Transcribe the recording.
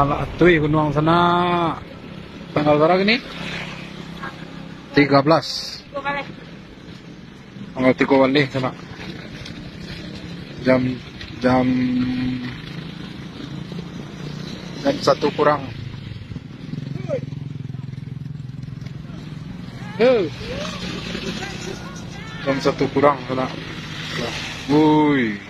atuy kunuang sana. Tanggal berapa ini? 13. Tanggal 3 sana. Jam 1 kurang. Jam 1 kurang sana. Wuih.